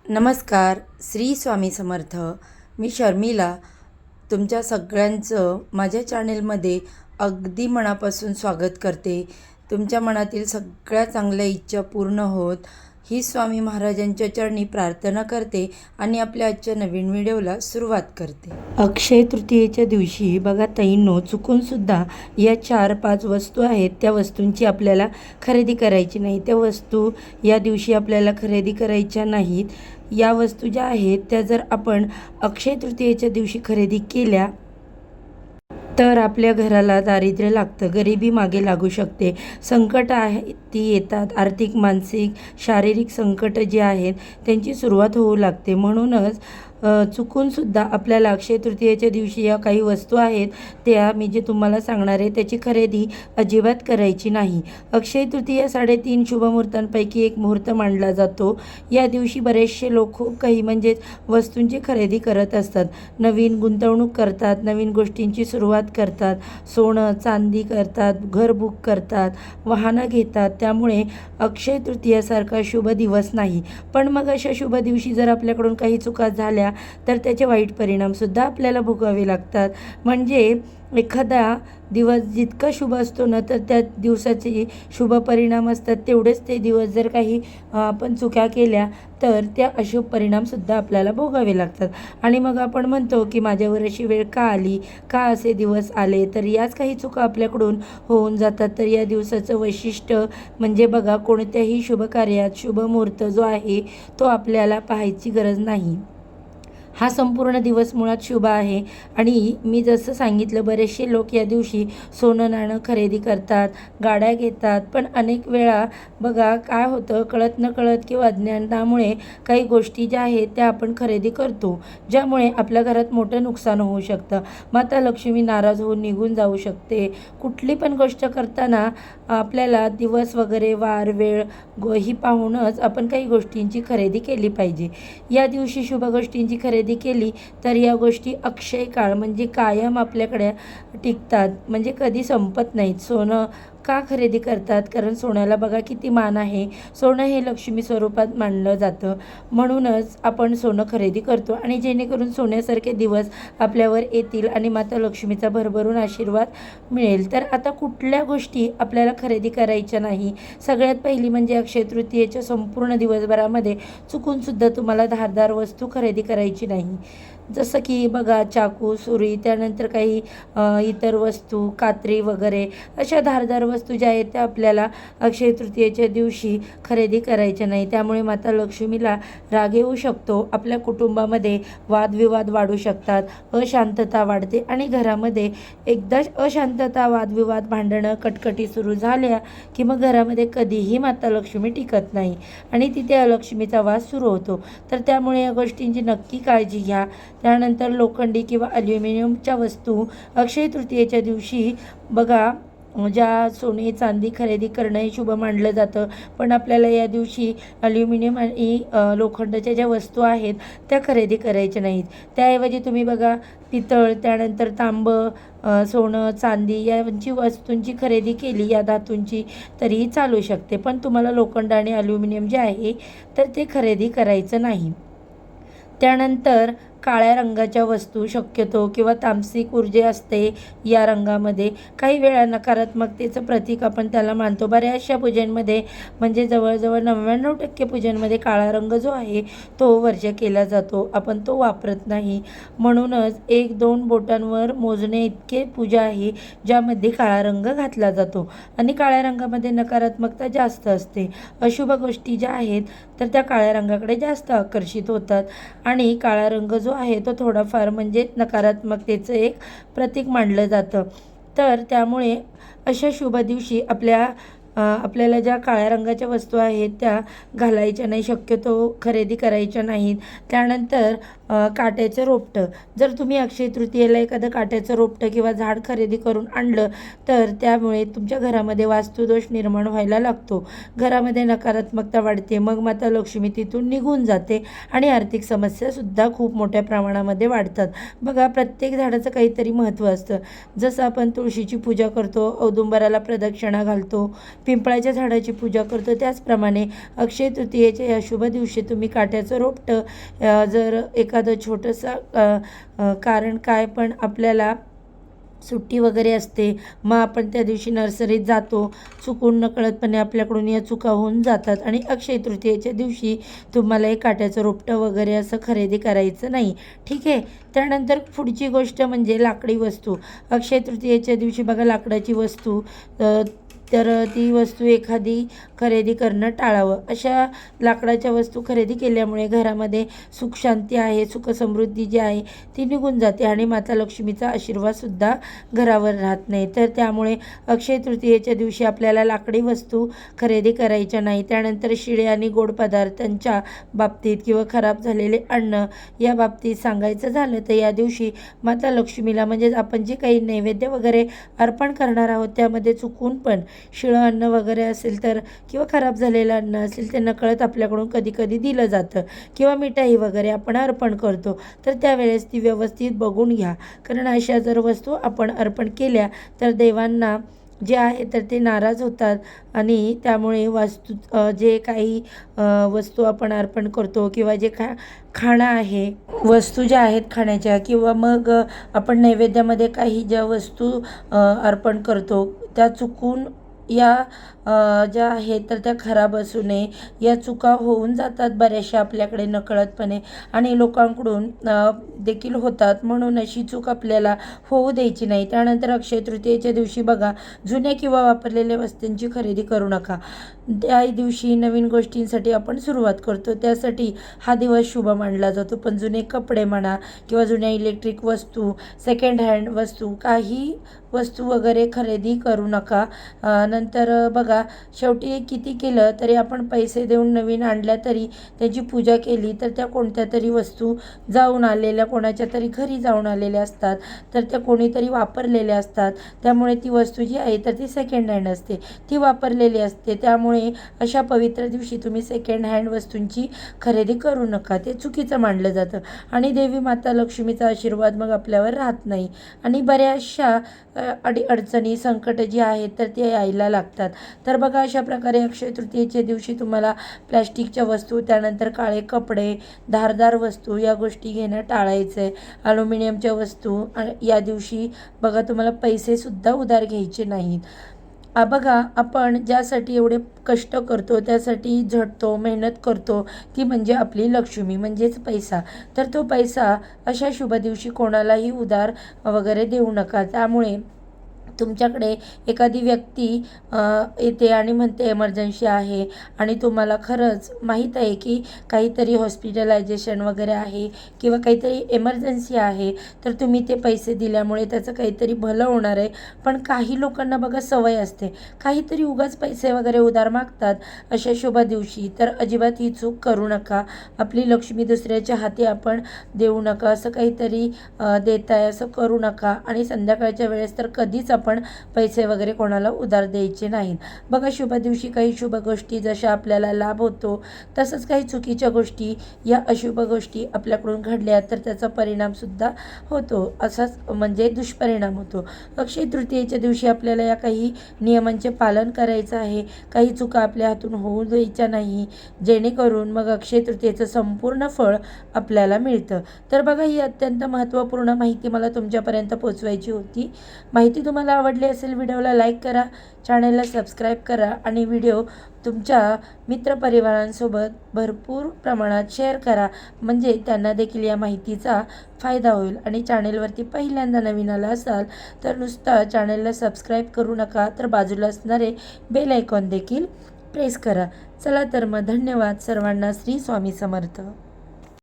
नमस्कार. श्री स्वामी समर्थ. मी शर्मिला तुमच्या सगळ्यांचं माझ्या चॅनेलमध्ये अगदी मनापासून स्वागत करते. तुमच्या मनातील सगळ्या चांगल्या इच्छा पूर्ण होत ही स्वामी महाराजांच्या चरणी प्रार्थना करते आणि आपल्या आजच्या नवीन व्हिडिओला सुरुवात करते. अक्षय तृतीयेच्या दिवशी बघा ताईंनो, चुकूनसुद्धा या 4-5 वस्तू आहेत, त्या वस्तूंची आपल्याला खरेदी करायची नाही. त्या वस्तू या दिवशी आपल्याला खरेदी करायच्या नाहीत. या वस्तू ज्या आहेत त्या जर आपण अक्षय तृतीयेच्या दिवशी खरेदी केल्या तर आपल्या घराला दारिद्र्य लागतं, गरिबी मागे लागू शकते, संकट आहे ती येतात, आर्थिक, मानसिक, शारीरिक संकट जी आहेत त्यांची सुरुवात होऊ लागते. म्हणूनच चुकूनसुद्धा आपल्याला अक्षय तृतीयेच्या दिवशी या काही वस्तू आहेत त्या मी जे तुम्हाला सांगणार आहे त्याची खरेदी अजिबात करायची नाही. अक्षय तृतीया 3.5 शुभमुहूर्तांपैकी एक मुहूर्त मानला जातो. या दिवशी बरेचसे लोक खूप काही म्हणजेच वस्तूंची खरेदी करत असतात, नवीन गुंतवणूक करतात, नवीन गोष्टींची सुरुवात करतात, सोनं चांदी करतात, घर बुक करतात, वाहनं घेतात. त्यामुळे अक्षय तृतीयासारखा शुभ दिवस नाही. पण मग अशा शुभ दिवशी जर आपल्याकडून काही चुका झाल्या तर त्याचे वाईट परिणामसुद्धा आपल्याला भोगावे लागतात. म्हणजे एखादा दिवस जितका शुभ असतो ना तर त्या दिवसाचे शुभ परिणाम असतात, तेवढेच ते दिवस जर काही आपण चुका केल्या तर त्या अशुभ परिणामसुद्धा आपल्याला भोगावे लागतात. आणि मग आपण म्हणतो की माझ्यावर अशी वेळ का आली, का असे दिवस आले, तर याच काही चुका आपल्याकडून होऊन जातात. तर या दिवसाचं वैशिष्ट्य म्हणजे बघा, कोणत्याही शुभ कार्यात शुभ मुहूर्त जो आहे तो आपल्याला पाहायची गरज नाही. हा संपूर्ण दिवस मुळात शुभ आहे. आणि मी जसं सांगितलं, बरेचसे लोक या दिवशी सोनं नाणं खरेदी करतात, गाड्या घेतात. पण अनेक वेळा बघा काय होतं, कळत नकळत किंवा अज्ञानामुळे काही गोष्टी ज्या आहेत त्या आपण खरेदी करतो, ज्यामुळे आपल्या घरात मोठं नुकसान होऊ शकतं. माता लक्ष्मी नाराज होऊन निघून जाऊ शकते. कुठली पण गोष्ट करताना आपल्याला दिवस वगैरे वार वेळ ही पाहूनच आपण काही गोष्टींची खरेदी केली पाहिजे. या दिवशी शुभ गोष्टींची खरेदी केली तर या गोष्टी अक्षय काळ म्हणजे कायम आपल्याकडे टिकतात, म्हणजे कधी संपत नाहीत. सोनं का खरेदी करतात? कारण सोन्याला बघा किती मान आहे. सोनं हे लक्ष्मी स्वरूपात मानलं जातं, म्हणूनच आपण सोनं खरेदी करतो. आणि जेणेकरून सोन्यासारखे दिवस आपल्यावर येतील आणि माता लक्ष्मीचा भरभरून आशीर्वाद मिळेल. तर आता कुठल्या गोष्टी आपल्याला खरेदी करायच्या नाही? सगळ्यात पहिली म्हणजे अक्षय तृतीयेच्या संपूर्ण दिवसभरामध्ये चुकूनसुद्धा तुम्हाला धारदार वस्तू खरेदी करायची नाही. जसं की बघा चाकू, सुरी, त्यानंतर काही इतर वस्तू, कात्री वगैरे अशा धारदार वस्तू ज्या आहेत त्या आपल्याला अक्षय तृतीयेच्या दिवशी खरेदी करायच्या नाही. त्यामुळे माता लक्ष्मीला राग येऊ शकतो, आपल्या कुटुंबामध्ये वादविवाद वाढू शकतात, अशांतता वाढते. आणि घरामध्ये एकदा अशांतता, वादविवाद, भांडणं, कटकटी सुरू झाल्या की मग घरामध्ये कधीही माता लक्ष्मी टिकत नाही आणि तिथे अलक्ष्मीचा वास सुरू होतो. तर त्यामुळे या गोष्टींची नक्की काळजी घ्या. त्यानंतर लोखंडी किंवा ॲल्युमिनियमच्या वस्तू अक्षय तृतीयेच्या दिवशी बघा, ज्या सोने चांदी खरेदी करणं हे शुभ मानलं जातं, पण आपल्याला या दिवशी ॲल्युमिनियम आणि लोखंडाच्या ज्या वस्तू आहेत त्या खरेदी करायच्या नाहीत. त्याऐवजी तुम्ही बघा पितळ, त्यानंतर तांबं, सोनं चांदी यांची वस्तूंची खरेदी केली, या धातूंची, तरीही चालू शकते. पण तुम्हाला लोखंड आणि ॲल्युमिनियम जे आहे तर ते खरेदी करायचं नाही. त्यानंतर काळ्या रंगाच्या वस्तू शक्यतो किंवा तामसिक ऊर्जा असते या रंगामध्ये, काही वेळा नकारात्मकतेचं प्रतीक आपण त्याला मानतो. बऱ्याचशा पूजांमध्ये म्हणजे जवळजवळ 99% पूजांमध्ये काळा रंग जो आहे तो वर्ज केला जातो, आपण तो वापरत नाही. म्हणूनच 1-2 बोटांवर मोजणे इतके पूजा आहे ज्यामध्ये काळा रंग घातला जातो. आणि काळ्या रंगामध्ये नकारात्मकता जास्त असते. अशुभ गोष्टी ज्या आहेत तर त्या काळ्या रंगाकडे जास्त आकर्षित होतात. आणि काळा रंग जो आहे तो थोडाफार म्हणजे नकारात्मकतेचं एक प्रतीक मानलं जातं. तर त्यामुळे अशा शुभ दिवशी आपल्याला ज्या काळ्या रंगाच्या वस्तू आहेत त्या घालायच्या नाही, शक्यतो खरेदी करायच्या नाहीत. त्यानंतर काट्याचं रोपटं, जर तुम्ही अक्षय तृतीयेला एखादं काट्याचं रोपटं किंवा झाड खरेदी करून आणलं तर त्यामुळे तुमच्या घरामध्ये वास्तुदोष निर्माण व्हायला लागतो, घरामध्ये नकारात्मकता वाढते, मग माता लक्ष्मी तिथून निघून जाते आणि आर्थिक समस्यासुद्धा खूप मोठ्या प्रमाणामध्ये वाढतात. बघा, प्रत्येक झाडाचं काहीतरी महत्त्व असतं. जसं आपण तुळशीची पूजा करतो, औदुंबराला प्रदक्षिणा घालतो, पिंपळाच्या झाडाची पूजा करतो त्याचप्रमाणे अक्षय तृतीयेच्या या शुभ दिवशी तुम्ही काट्याचं रोपटं जर एखादं छोटंसं कारण काय पण आपल्याला सुट्टी वगैरे असते, मग आपण त्या दिवशी नर्सरीत जातो, चुकून नकळतपणे आपल्याकडून या चुका होऊन जातात आणि अक्षय तृतीयेच्या दिवशी तुम्हाला एक काट्याचं रोपटं वगैरे असं खरेदी करायचं नाही. ठीक आहे. त्यानंतर पुढची गोष्ट म्हणजे लाकडी वस्तू. अक्षय तृतीयेच्या दिवशी बघा लाकडाची वस्तू तर ती वस्तू एखादी खरेदी करणं टाळावं. अशा लाकडाच्या वस्तू खरेदी केल्यामुळे घरामध्ये सुख शांती आहे, सुख समृद्धी जी आहे ती निघून जाते आणि माता लक्ष्मीचा आशीर्वादसुद्धा घरावर राहत नाही. तर त्यामुळे अक्षय तृतीयेच्या दिवशी आपल्याला लाकडी वस्तू खरेदी करायच्या नाही. त्यानंतर शिळे आणि गोड पदार्थांच्या बाबतीत किंवा खराब झालेले अन्न या बाबतीत सांगायचं झालं तर या दिवशी माता लक्ष्मीला म्हणजेच आपण जे काही नैवेद्य वगैरे अर्पण करणार आहोत त्यामध्ये चुकून पण शिळं अन्न वगैरे असेल तर किंवा खराब झालेलं अन्न असेल ते नकळत आपल्याकडून कधी कधी दिलं जातं किंवा मिठाई वगैरे आपण अर्पण करतो तर त्यावेळेस ती व्यवस्थित बघून घ्या. कारण अशा जर वस्तू आपण अर्पण केल्या तर देवांना जे आहे तर ते नाराज होतात आणि त्यामुळे जे काही वस्तू आपण अर्पण करतो किंवा जे खाणं आहे वस्तू ज्या आहेत खाण्याच्या किंवा मग आपण नैवेद्यामध्ये काही ज्या वस्तू अर्पण करतो त्या चुकून या ज्या आहेत तर त्या खराब असू नये. या चुका होऊन जातात बऱ्याचशा आपल्याकडे नकळतपणे आणि लोकांकडून देखील होतात, म्हणून अशी चूक आपल्याला होऊ द्यायची नाही. त्यानंतर अक्षय तृतीयेच्या दिवशी बघा जुन्या किंवा वापरलेल्या वस्तूंची खरेदी करू नका. त्या दिवशी नवीन गोष्टींसाठी आपण सुरुवात करतो, त्यासाठी हा दिवस शुभ मानला जातो. पण जुने कपडे म्हणा किंवा जुन्या इलेक्ट्रिक वस्तू, सेकंड हँड वस्तू, काही वस्तू वगैरे खरेदी करू नका. नंतर बघा शेवटी किती केलं तरी आपण पैसे देऊन नवीन आणल्या तरी त्याची पूजा केली तर त्या कोणत्या तरी वस्तू जाऊन आलेल्या कोणाच्या तरी घरी जाऊन आलेल्या असतात, तर त्या कोणीतरी वापरलेल्या असतात. त्यामुळे ती वस्तू जी आहे तर ती सेकंड हँड असते, ती वापरलेली असते. त्यामुळे अशा पवित्र दिवशी तुम्ही सेकंड हँड वस्तूंची खरेदी करू नका, ते चुकीचं मानलं जातं आणि देवी माता लक्ष्मीचा आशीर्वाद मग आपल्यावर राहत नाही आणि बऱ्याचशा अडचणी संकट जी आहेत तर ते यायला लागतात. तर बघा अशा प्रकारे अक्षय तृतीयेच्या दिवशी तुम्हाला प्लॅस्टिकच्या वस्तू, त्यानंतर काळे कपडे, धारदार वस्तू या गोष्टी घेणं टाळायचं आहे. ॲल्युमिनियमच्या वस्तू या दिवशी बघा तुम्हाला पैसेसुद्धा उधार घ्यायचे नाहीत. बघा आपण ज्यासाठी एवढे कष्ट करतो, त्यासाठी झटतो, मेहनत करतो, ती म्हणजे आपली लक्ष्मी म्हणजेच पैसा. तर तो पैसा अशा शुभ दिवशी कोणालाही उधार वगैरे देऊ नका. त्यामुळे तुमच्याकडे एखादी व्यक्ती येते आणि म्हणते एमर्जन्सी आहे आणि तुम्हाला खरंच माहीत आहे की काहीतरी हॉस्पिटलायझेशन वगैरे आहे किंवा काहीतरी एमर्जन्सी आहे, तर तुम्ही ते पैसे दिल्यामुळे त्याचं काहीतरी भलं होणार आहे. पण काही लोकांना बघा सवय असते, काहीतरी उगाच पैसे वगैरे उधार मागतात अशा शुभ दिवशी. तर अजिबात ही चूक करू नका. आपली लक्ष्मी दुसऱ्याच्या हाती आपण देऊ नका, असं काहीतरी देताय असं करू नका आणि संध्याकाळच्या वेळेस तर कधीच आपण पैसे वगैरे कोणाला उधार द्यायचे नाहीत. बघा शुभ दिवशी काही शुभ गोष्टी जशा आपल्याला लाभ होतो तसंच काही चुकीच्या गोष्टी या अशुभ गोष्टी आपल्याकडून घडल्या तर त्याचा परिणामसुद्धा होतो, असाच म्हणजे दुष्परिणाम होतो. अक्षय तृतीयेच्या दिवशी आपल्याला या काही नियमांचे पालन करायचं आहे. काही चुका आपल्या हातून होऊ द्यायच्या नाही, जेणेकरून मग अक्षय तृतीयेचं संपूर्ण फळ आपल्याला मिळतं. तर बघा ही अत्यंत महत्त्वपूर्ण माहिती मला तुमच्यापर्यंत पोचवायची होती. माहिती तुम्हाला आवडली असेल व्हिडिओला लाईक करा, चॅनलला सबस्क्राईब करा आणि व्हिडिओ तुमच्या मित्रपरिवारांसोबत भरपूर प्रमाणात शेअर करा, म्हणजे त्यांना देखील या माहितीचा फायदा होईल. आणि चॅनलवरती पहिल्यांदा नवीन आला असाल तर नुसता चॅनलला सबस्क्राईब करू नका, तर बाजूला असणारे बेल आयकॉन देखील प्रेस करा. चला तर मग धन्यवाद सर्वांना. श्री स्वामी समर्थ.